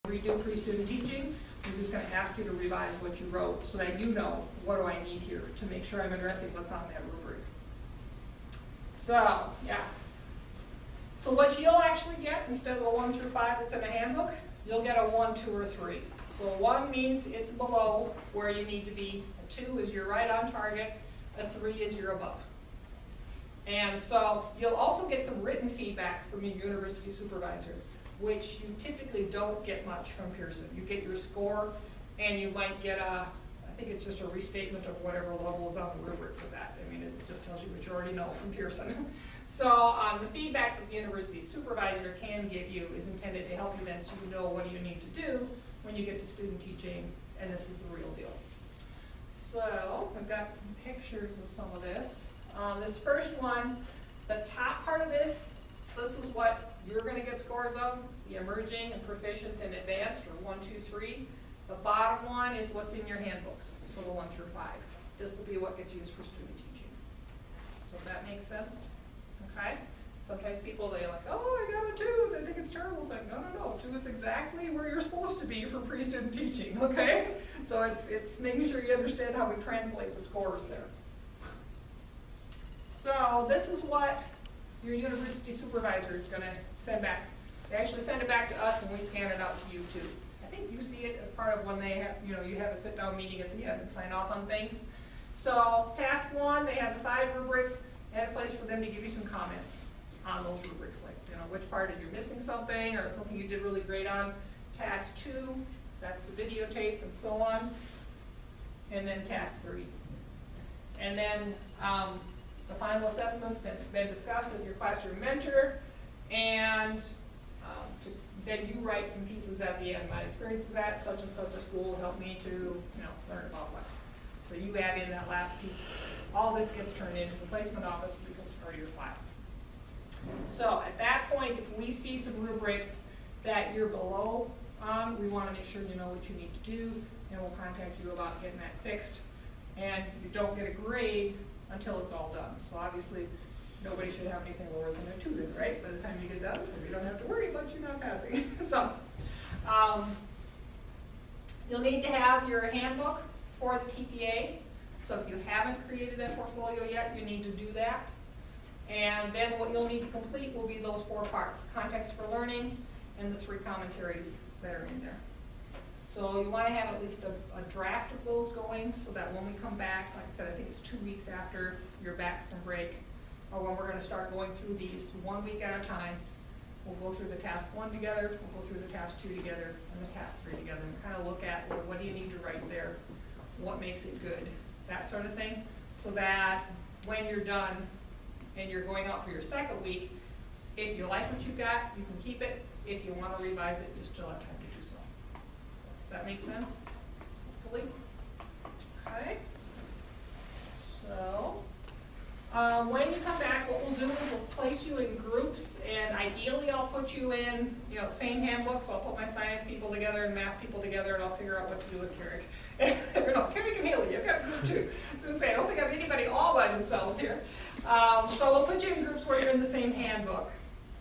redo pre-student teaching. I'm just going to ask you to revise what you wrote so that you know what do I need here to make sure I'm addressing what's on that rubric. So, yeah. So what you'll actually get, instead of a 1 through 5 that's in a handbook, you'll get a 1, 2, or 3. So 1 means it's below where you need to be. A 2 is you're right on target. A 3 is you're above. And so you'll also get some written feedback from your university supervisor, which you typically don't get much from Pearson. You get your score, and you might get I think it's just a restatement of whatever level is on the rubric for that. I mean, it just tells you what you already know from Pearson. So the feedback that the university supervisor can give you is intended to help you then so you know what you need to do when you get to student teaching, and this is the real deal. So I've got some pictures of some of this. This first one, the top part of this is what you're going to get scores of, the emerging and proficient and advanced, or 1, 2, 3. The bottom one is what's in your handbooks, so the 1 through 5. This will be what gets used for student teaching. So if that makes sense, okay? Sometimes people, they're like, oh, I got a 2, they think it's terrible. It's like, no, no, no, 2 is exactly where you're supposed to be for pre-student teaching, okay? So it's making sure you understand how we translate the scores there. So this is what your university supervisor is going to send back. They actually send it back to us, and we scan it out to you too. I think you see it as part of when they have, you have a sit-down meeting at the end and sign off on things. So task 1, they have the 5 rubrics and a place for them to give you some comments on those rubrics, like which part is you're missing something or something you did really great on. Task 2, that's the videotape and so on. And then task 3. And then the final assessment's been discussed with your classroom mentor, and then you write some pieces at the end. My experiences at such and such a school helped me to learn about what. So you add in that last piece. All this gets turned into the placement office and becomes part of your file. So at that point, if we see some rubrics that you're below on, we want to make sure you know what you need to do, and we'll contact you about getting that fixed. And you don't get a grade until it's all done. So obviously, nobody should have anything lower than a 2 then, right? By the time you get done, so you don't have to worry about you not passing. So you'll need to have your handbook for the TPA. So if you haven't created that portfolio yet, you need to do that. And then what you'll need to complete will be those 4 parts: context for learning and the 3 commentaries that are in there. So you want to have at least a draft of those going so that when we come back, like I said, I think it's 2 weeks after you're back from break, or when we're going to start going through these 1 week at a time. We'll go through the task 1 together, we'll go through the task 2 together, and the task 3 together, and kind of look at what do you need to write there, what makes it good, that sort of thing, so that when you're done and you're going out for your second week, if you like what you've got, you can keep it. If you want to revise it, you still have time to do so. Does that make sense? Hopefully. Okay. So when you come back, what we'll do is we'll place you in groups, and ideally I'll put you in, same handbook, so I'll put my science people together and math people together, and I'll figure out what to do with Carrick. No, Carrick and Haley, you've got a group too. I was going to say, I don't think I have anybody all by themselves here. So we'll put you in groups where you're in the same handbook,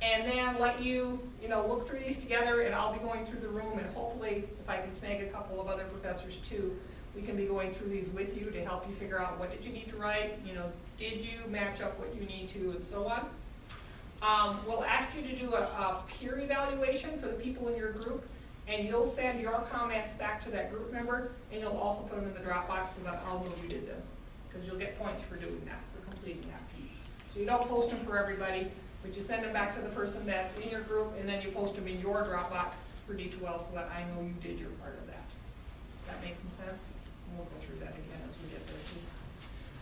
and then let you, look through these together, and I'll be going through the room, and hopefully, if I can snag a couple of other professors too, we can be going through these with you to help you figure out what did you need to write, did you match up what you need to, and so on. We'll ask you to do a peer evaluation for the people in your group, and you'll send your comments back to that group member, and you'll also put them in the Dropbox so that I'll know you did them, because you'll get points for doing that, for completing that piece. So you don't post them for everybody, but you send them back to the person that's in your group, and then you post them in your Dropbox for D2L so that I know you did your part of that. Does that make some sense? And we'll go through that again as we get there too.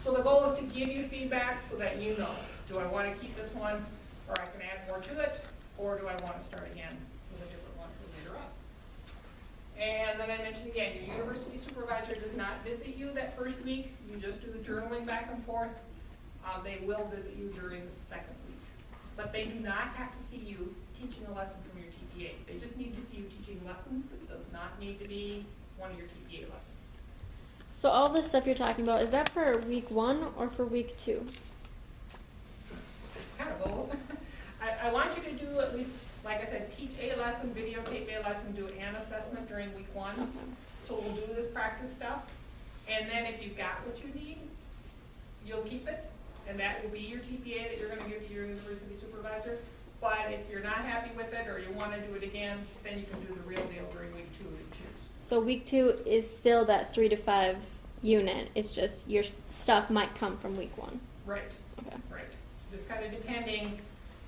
So the goal is to give you feedback so that you know, do I want to keep this one, or I can add more to it, or do I want to start again with a different one for later on? And then I mentioned again, your university supervisor does not visit you that first week. You just do the journaling back and forth. They will visit you during the second week. But they do not have to see you teaching a lesson from your TPA. They just need to see you teaching lessons. It does not need to be one of your TPA lessons. So all this stuff you're talking about, is that for week 1 or for week 2? Kind of both. I want you to do at least like I said, teach a lesson, videotape a lesson, do an assessment during week one. Okay. So we'll do this practice stuff, and then if you've got what you need, you'll keep it, and that will be your TPA that you're gonna give to your university supervisor. But if you're not happy with it, or you wanna do it again, then you can do the real deal during week 2 if you choose. So week 2 is still that 3 to 5 unit. It's just your stuff might come from week 1. Right, Okay. right. Just kind of depending,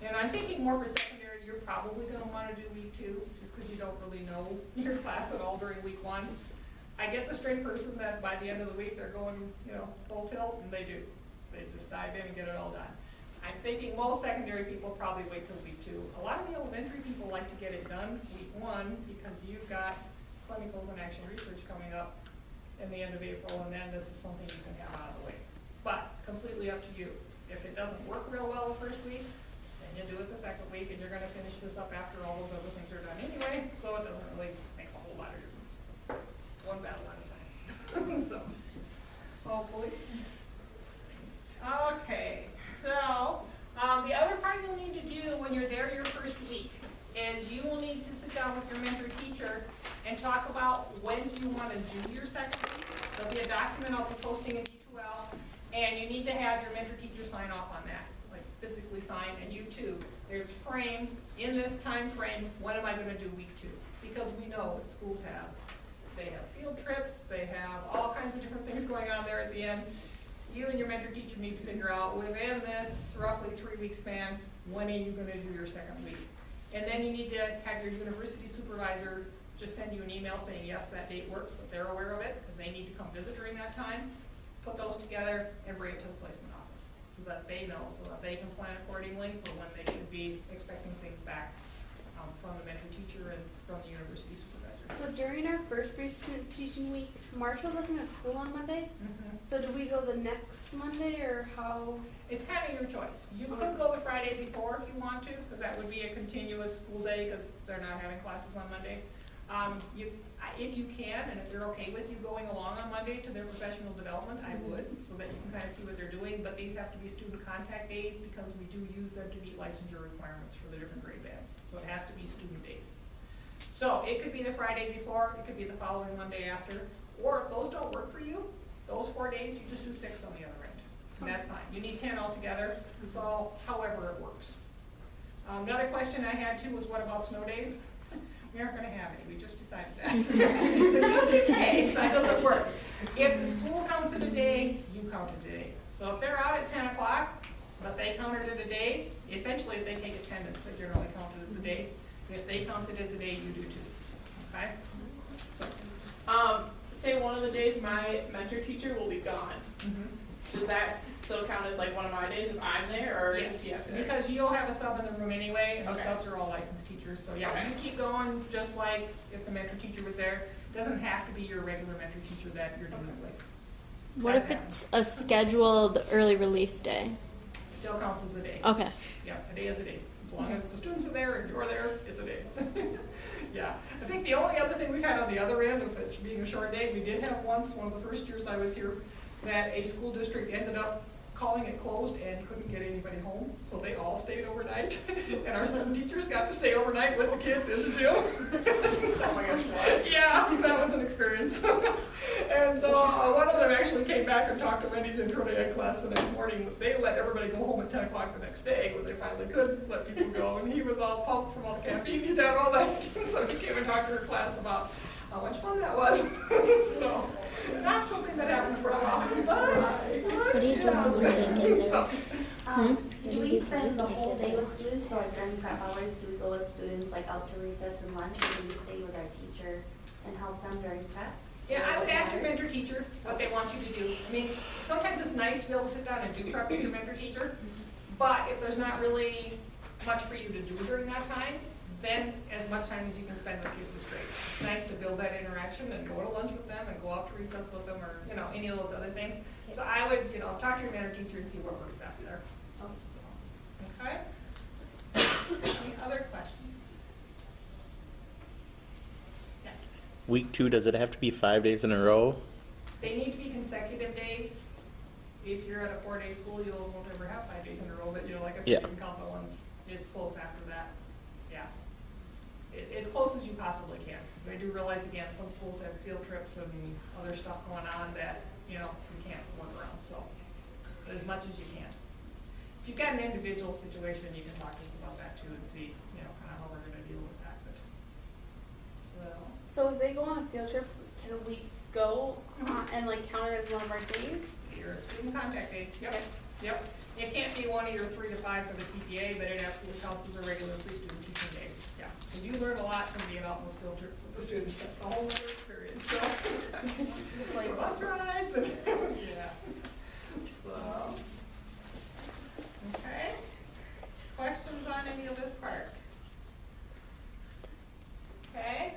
and I'm thinking more for secondary, you're probably gonna wanna do week 2, just because you don't really know your class at all during week 1. I get the straight person that by the end of the week, they're going, full tilt, and they do. They just dive in and get it all done. I'm thinking most secondary people probably wait till week 2. A lot of the elementary people like to get it done week 1, because you've got clinicals and action research coming up in the end of April, and then this is something you can have out of the way. But completely up to you. If it doesn't work real well the first week, then you do it the second week, and you're gonna finish this up after all those other things are done anyway, so it doesn't really make a whole lot of difference. One battle at a time. So, hopefully. Okay, so, the other part you'll need to do when you're there your first week is you will need to sit down with your mentor teacher and talk about when you want to do your second week. There'll be a document I'll be posting in D2L, and you need to have your mentor teacher sign off on that, like physically sign, and you too. There's a frame, in this time frame, when am I going to do week 2? Because we know what schools have. They have field trips, they have all kinds of different things going on there at the end. You and your mentor teacher need to figure out within this roughly 3-week span, when are you going to do your second week? And then you need to have your university supervisor just send you an email saying, yes, that date works, that they're aware of it, because they need to come visit during that time. Put those together and bring it to the placement office so that they know, so that they can plan accordingly for when they should be expecting things back from the mentor teacher and from the university supervisor. So during our first grade student teaching week, Marshall wasn't at school on Monday. Mhm. So do we go the next Monday or how? It's kind of your choice. You could go the Friday before if you want to, because that would be a continuous school day, because they're not having classes on Monday. If you can, and if they're okay with you going along on Monday to their professional development, I would, so that you can kind of see what they're doing. But these have to be student contact days, because we do use them to meet licensure requirements for the different grade bands. So it has to be student days. So it could be the Friday before, it could be the following Monday after, or if those don't work for you, those 4 days, you just do 6 on the other end. And that's fine. You need 10 altogether, so however it works. Another question I had too was, what about snow days? We aren't gonna have any, we just decided that. But just in case that doesn't work. If the school counts it a day, you count it a day. So if they're out at 10 o'clock, but they counted it a day, essentially if they take attendance, they generally count it as a day. If they count it as a day, you do too, okay? So, Say one of the days my mentor teacher will be gone. Does that still count as like one of my days if I'm there, or yes, is he up there? because you'll have a sub in the room anyway, and the Okay. subs are all licensed teachers. So yeah, Okay. you keep going just like if the mentor teacher was there. It doesn't have to be your regular mentor teacher that you're doing it with. What if it's a scheduled early release day? Still counts as a day. Okay. Yeah, a day is a day. As long as the students are there and you're there, it's a day. Yeah, I think the only other thing we've had on the other end of it being a short day, we did have once, one of the first years I was here, that a school district ended up calling it closed and couldn't get anybody home, so they all stayed overnight. And our student teachers got to stay overnight with the kids in the gym. Oh my gosh, what? Yeah, that was an experience. And so one of them actually came back and talked to Wendy's intro to ed class the next morning. They let everybody go home at 10 o'clock the next day when they finally could let people go. And he was all pumped from all the caffeine he'd had all night. So he came and talked to her class about how much fun that was. So not something that happens very often, but What do you do when you didn't get there? so, Do we spend the whole day with students, or during prep hours, do we go with students like out to recess and lunch, or do we stay with our teacher and help them during prep? yeah, I would ask your mentor teacher what they want you to do. I mean, sometimes it's nice to be able to sit down and do prep with your mentor teacher, but if there's not really much for you to do during that time, then as much time as you can spend with kids is great. It's nice to build that interaction and go to lunch with them and go out to recess with them, or, any of those other things. So I would, talk to your mentor teacher and see what works best there. Okay? Any other questions? Yes. Week 2, does it have to be 5 days in a row? They need to be consecutive days. If you're at a 4-day school, you won't ever have 5 days in a row, but like I said, Yeah. you can count the ones, it's close after that. Yeah. do realize, again, some schools have field trips and other stuff going on that, you know, you can't work around, so, but as much as you can. If you've got an individual situation, you can talk to us about that too and see, you know, kind of how we're gonna deal with that, but, so. So if they go on a field trip, can we go and like count it as one of our days? Your student contact day, yep, Okay. yep. It can't be one of your 3 to 5 for the TPA, but it absolutely counts as a regular pre-student teaching day, yeah. Because you learn a lot from being out on those field trips with the students, that's a whole other experience, so. Like bus rides and, yeah. So. Okay. Questions on any of this part? Okay,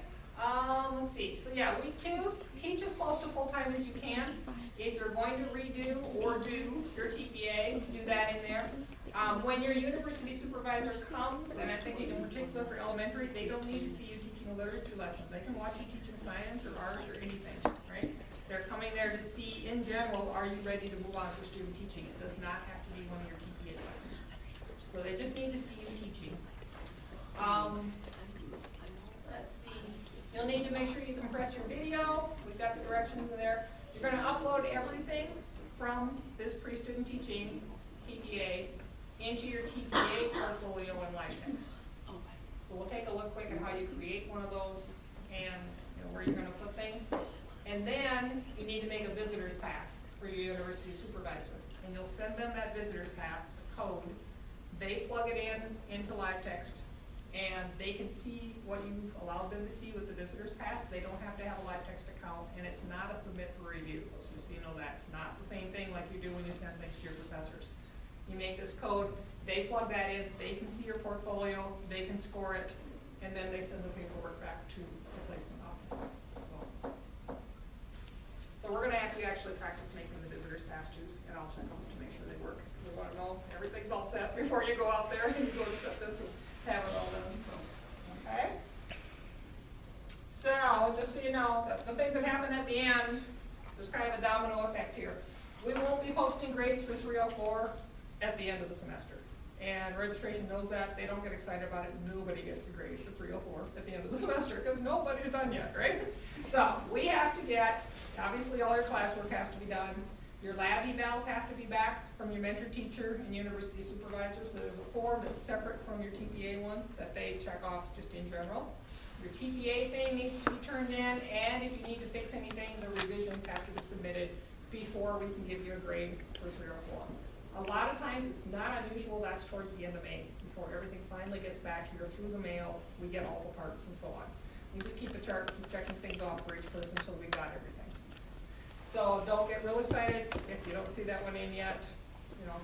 let's see, so yeah, week 2, teach as close to full-time as you can. If you're going to redo or do your TPA, do that in there. When your university supervisor comes, and I'm thinking in particular for elementary, they don't need to see you teaching a literacy lesson. They can watch you teaching science or art or anything, right? They're coming there to see, in general, are you ready to move on for student teaching? It does not have to be one of your TPA lessons. So they just need to see you teaching. Let's see, you'll need to make sure you compress your video. We've got the directions in there. You're gonna upload everything from this pre-student teaching, TPA, into your TPA portfolio in LiveText. So we'll take a look quick at how you create one of those and, you know, where you're gonna put things. And then you need to make a visitor's pass for your university supervisor. And you'll send them that visitor's pass, the code. They plug it into LiveText, and they can see what you've allowed them to see with the visitor's pass. They don't have to have a LiveText account, and it's not a submit for review, just so you know that. It's not the same thing like you do when you send things to your professors. You make this code, they plug that in, they can see your portfolio, they can score it, and then they send the paperwork back to the placement office. So we're gonna have to actually practice making the visitors pass too, and I'll check them to make sure they work. We wanna know everything's all set before you go out there and you go to set this and have it all done, so, okay? So, just so you know, the things that happen at the end, there's kind of a domino effect here. We won't be posting grades for 304 at the end of the semester. And registration knows that, they don't get excited about it, nobody gets a grade for 304 at the end of the semester, because nobody's done yet, right? So, we have to get, obviously all your classwork has to be done, your lab evals have to be back from your mentor teacher and university supervisors. So there's a form that's separate from your TPA one that they check off just in general. Your TPA thing needs to be turned in, and if you need to fix anything, the revisions have to be submitted before we can give you a grade for 304. A lot of times it's not unusual, that's towards the end of May, before everything finally gets back here through the mail, we get all the parts and so on. We just keep the chart, keep checking things off for each person until we got everything. So don't get real excited if you don't see that one in yet, you know.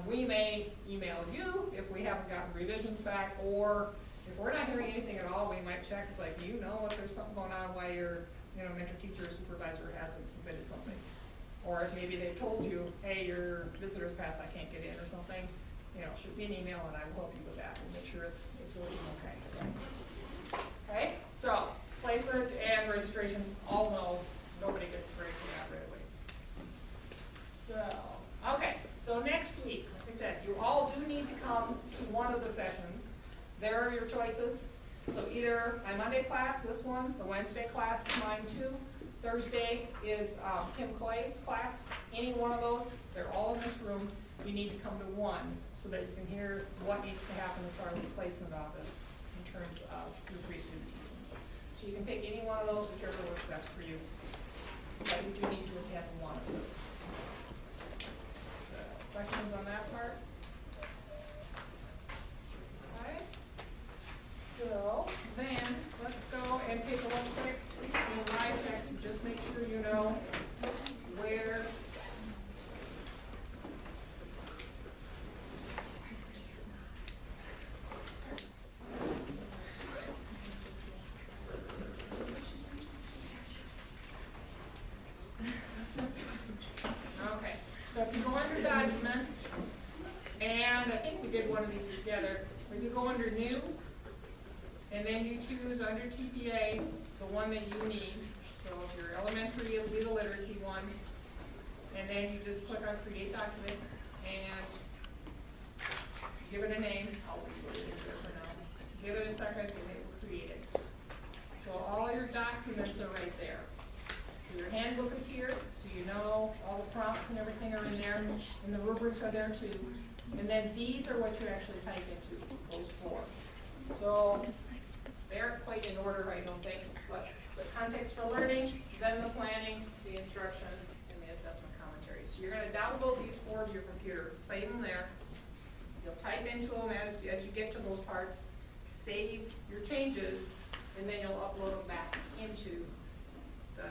We may email you if we haven't gotten revisions back, or if we're not hearing anything at all, we might check, it's like, you know, if there's something going on why your, you know, mentor teacher or supervisor hasn't submitted something. Or if maybe they've told you, hey, your visitor's pass, I can't get in or something, you know, shoot me an email and I will help you with that and make sure it's working okay, so. Okay, so placement and registration, all know nobody gets a break from that right away. So, okay, so next week, like I said, you all do need to come to one of the sessions. There are your choices. So either my Monday class, this one, the Wednesday class is mine too. Thursday is Kim Clay's class. Any one of those, they're all in this room. You need to come to one so that you can hear what needs to happen as far as the placement office in terms of your pre-student teaching. So you can pick any one of those, whichever works best for you. But you do need to attend one of those. So, questions on that part? Okay. So then, let's go and take a look quick in LiveText and just make sure you know where okay, so if you go under documents, and I think we did one of these together, if you go under new, and then you choose under TPA, the one that you need. So if your elementary, it'll be the literacy one. And then you just click on create document and give it a name. I'll leave it in there for now. Give it a second and it will create it. So So all your documents are right there. So your handbook is here, so you know all the prompts and everything are in there, and the rubrics are there too. And then these are what you actually type into, those 4. So they aren't quite in order, I don't think, but the context for learning, then the planning, the instruction, and the assessment commentary. So you're gonna download these 4 to your computer, save them there. You'll type into them as you get to those parts, save your changes, and then you'll upload them back into the,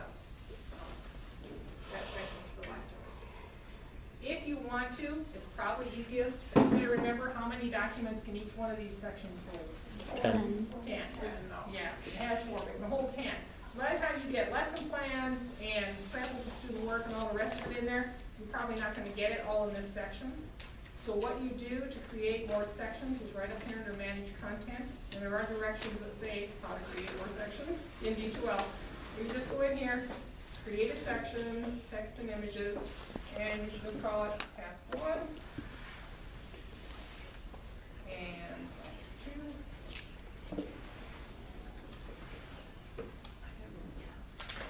that sections for lactose. If you want to, it's probably easiest, if you remember how many documents can each one of these sections hold? 10. 10, yeah, it has 4, but the whole 10. So by the time you get lesson plans and samples of student work and all the rest of it in there, you're probably not gonna get it all in this section. So what you do to create more sections is right up here under Manage Content, and there are directions that say how to create more sections in D2L. You just go in here, create a section, text and images, and you just call it Task 1, and Task 2,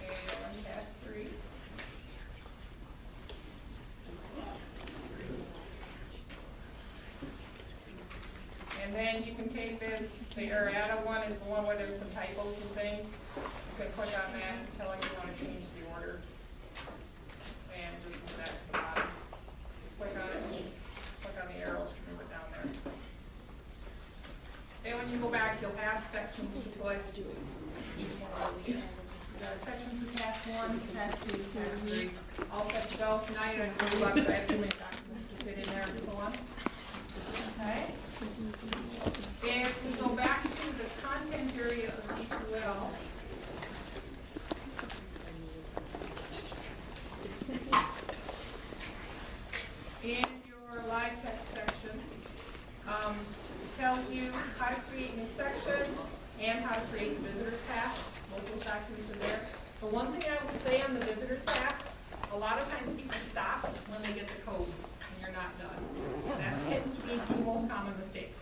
and Task 3. And then you can take this, the errata one is the one where there's some typos and things. You can click on that and tell it you want to change the order. And just move that to the bottom. Click on it, click on the arrows to move it down there. And when you go back, you'll have sections to put each one of those in. Sections for task 1, task 2, task 3, all set to go. Now you don't have to worry about I have too many documents to fit in there and so on. Okay? And if we go back to the content area of D2L, in your live text section, it tells you how to create new sections and how to create the visitor's pass. Both those documents are there. The one thing I will say on the visitor's pass, a lot of times people stop when they get the code and you're not done. That tends to be the most common mistake.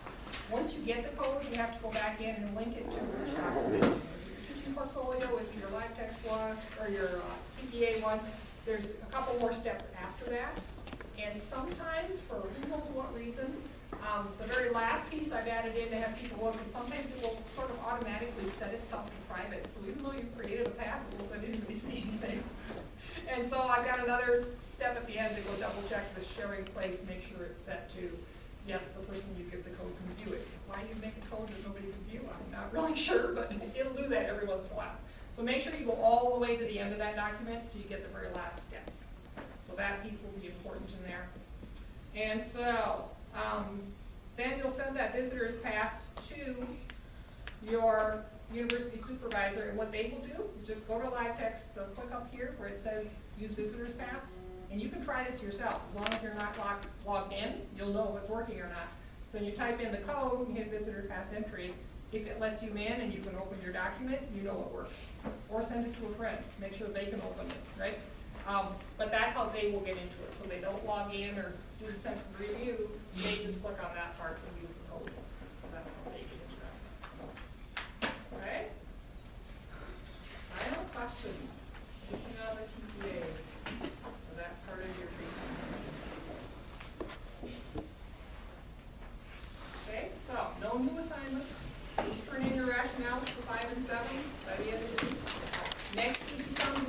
Once you get the code, you have to go back in and link it to your shop. Is it your teaching portfolio, is it your live text one, or your TPA one? There's a couple more steps after that. And sometimes, for who knows what reason, the very last piece I've added in to have people look, and sometimes it will sort of automatically set itself to private. So even though you've created a pass, it won't let anybody see anything. And so I've got another step at the end to go double check the sharing place, make sure it's set to, yes, the person you give the code can view it. Why do you make a code that nobody can view? I'm not really sure, but it'll do that every once in a while. So make sure you go all the way to the end of that document so you get the very last steps. So that piece will be important in there. And so then you'll send that visitor's pass to your university supervisor, and what they will do is just go to live text, they'll click up here where it says use visitor's pass, and you can try this yourself. As long as you're not logged in, you'll know if it's working or not. So you type in the code and hit visitor pass entry. If it lets you in and you can open your document, you know it works. Or send it to a friend, make sure they can open it, right? But that's how they will get into it. So they don't log in or do the central review, they just click on that part and use the code. So that's how they get into that. So, okay? Final questions? Looking on the TPA for that part of your treatment. Okay, so no new assignments. Just turn in your rationales for 5 and 7 by the end of the week. Next week comes